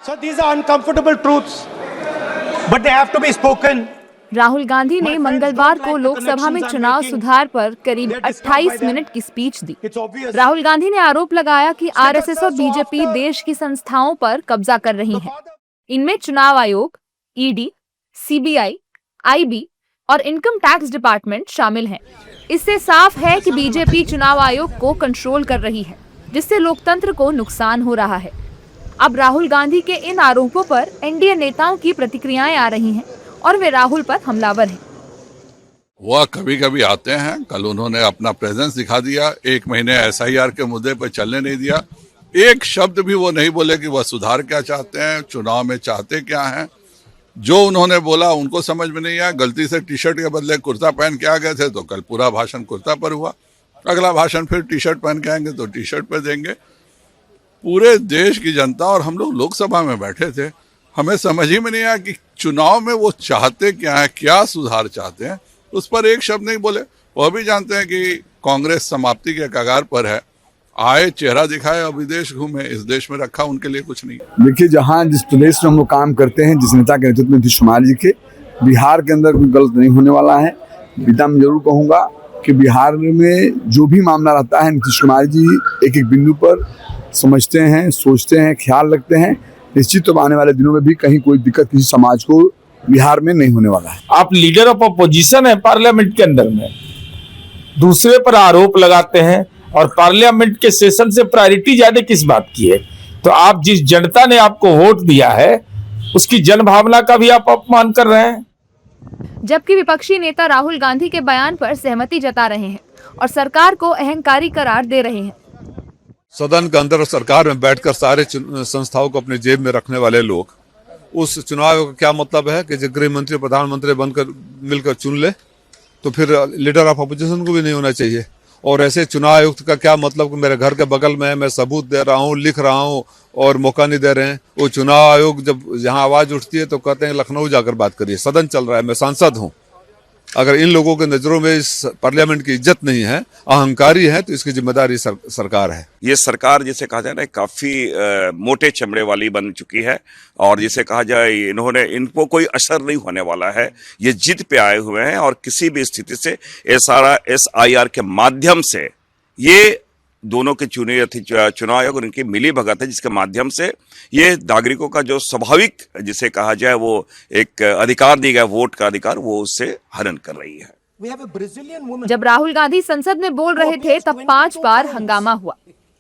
So these are uncomfortable truths, but they have to be spoken. Rahul Gandhi ने मंगलवार को लोकसभा में चुनाव सुधार पर करीब 28 मिनट की स्पीच दी। राहुल गांधी ने आरोप लगाया कि आरएसएस और बीजेपी देश की संस्थाओं पर कब्जा कर रही है। इनमें चुनाव आयोग, ईडी, सीबीआई, आईबी और इनकम टैक्स डिपार्टमेंट शामिल हैं। इससे साफ है कि बीजेपी चुनाव आयोग को कंट्रोल कर रही है, जिससे लोकतंत्र को नुकसान हो रहा है। अब राहुल गांधी के इन आरोपों पर एनडीए नेताओं की प्रतिक्रियाएं आ रही हैं और वे राहुल पर हमलावर हैं। वह कभी कभी आते हैं, कल उन्होंने अपना प्रेजेंस दिखा दिया, 1 महीने एसआईआर के मुद्दे पर चलने नहीं दिया। एक शब्द भी वो नहीं बोले कि वह सुधार क्या चाहते हैं, चुनाव में चाहते क्या हैं। जो उन्होंने बोला उनको समझ में नहीं आया। गलती से टी शर्ट के बदले कुर्ता पहन के आ गए थे तो कल पूरा भाषण कुर्ता पर हुआ, अगला भाषण फिर टी शर्ट पहन के आएंगे तो टी शर्ट पर देंगे। पूरे देश की जनता और हम लोग लोकसभा में बैठे थे, हमें समझ ही में नहीं आया कि चुनाव में वो चाहते क्या है, क्या सुधार चाहते हैं, उस पर एक शब्द नहीं बोले। वह भी जानते हैं कि कांग्रेस समाप्ति के कगार पर है। आए, चेहरा दिखाए और विदेश घूमे, इस देश में रखा उनके लिए कुछ नहीं। देखिए, जहाँ जिस प्रदेश में हम लोग काम करते हैं, जिस नेता के नेतृत्व में नीतीश कुमार जी के, बिहार के अंदर कोई गलत नहीं होने वाला है। पिता मैं जरूर कहूँगा कि बिहार में जो भी मामला रहता है, नीतीश कुमार जी एक एक बिंदु पर समझते हैं, सोचते हैं, ख्याल रखते हैं। निश्चित तो आने वाले दिनों में भी कहीं कोई दिक्कत किसी समाज को बिहार में नहीं होने वाला है। आप लीडर ऑफ अपोजिशन है पार्लियामेंट के अंदर में, दूसरे पर आरोप लगाते हैं और पार्लियामेंट के सेशन से प्रायोरिटी ज्यादा किस बात की है? तो आप जिस जनता ने आपको वोट दिया है उसकी जनभावना का भी आप अपमान कर रहे हैं। जबकि विपक्षी नेता राहुल गांधी के बयान पर सहमति जता रहे हैं और सरकार को अहंकारी करार दे रहे हैं। सदन के अंदर सरकार में बैठकर सारे संस्थाओं को अपने जेब में रखने वाले लोग, उस चुनाव का क्या मतलब है कि जो गृह मंत्री प्रधानमंत्री बनकर मिलकर चुन ले, तो फिर लीडर ऑफ अपोजिशन को भी नहीं होना चाहिए। और ऐसे चुनाव आयुक्त का क्या मतलब कि मेरे घर के बगल में है, मैं सबूत दे रहा हूँ, लिख रहा हूँ और मौका नहीं दे रहे हैं। वो चुनाव आयोग जब जहाँ आवाज उठती है तो कहते हैं लखनऊ जाकर बात करिए, सदन चल रहा है, मैं सांसद हूँ। अगर इन लोगों के नजरों में इस पार्लियामेंट की इज्जत नहीं है, अहंकारी है, तो इसकी जिम्मेदारी सरकार है। ये सरकार जिसे कहा जाए ना काफी मोटे चमड़े वाली बन चुकी है और जिसे कहा जाए इनको कोई असर नहीं होने वाला है। ये जिद पे आए हुए हैं और किसी भी स्थिति से SIR के माध्यम से ये दोनों के चुनाव आयोग और इनकी मिली भगत है, जिसके माध्यम से ये नागरिकों का जो स्वाभाविक जिसे कहा जाए वो एक अधिकार दिया गया वोट का अधिकार, वो उससे हनन कर रही है। जब राहुल गांधी संसद में बोल रहे थे तब 5 बार हंगामा हुआ।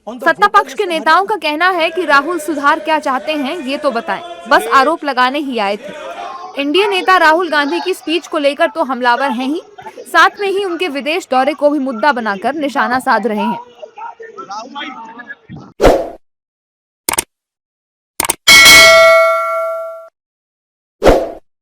सत्ता पक्ष के नेताओं का कहना है कि राहुल सुधार क्या चाहते हैं ये तो बताएं, बस आरोप लगाने ही आए थे। इंडियन नेता राहुल गांधी की स्पीच को लेकर तो हमलावर हैं ही, साथ में ही उनके विदेश दौरे को भी मुद्दा बनाकर निशाना साध रहे हैं।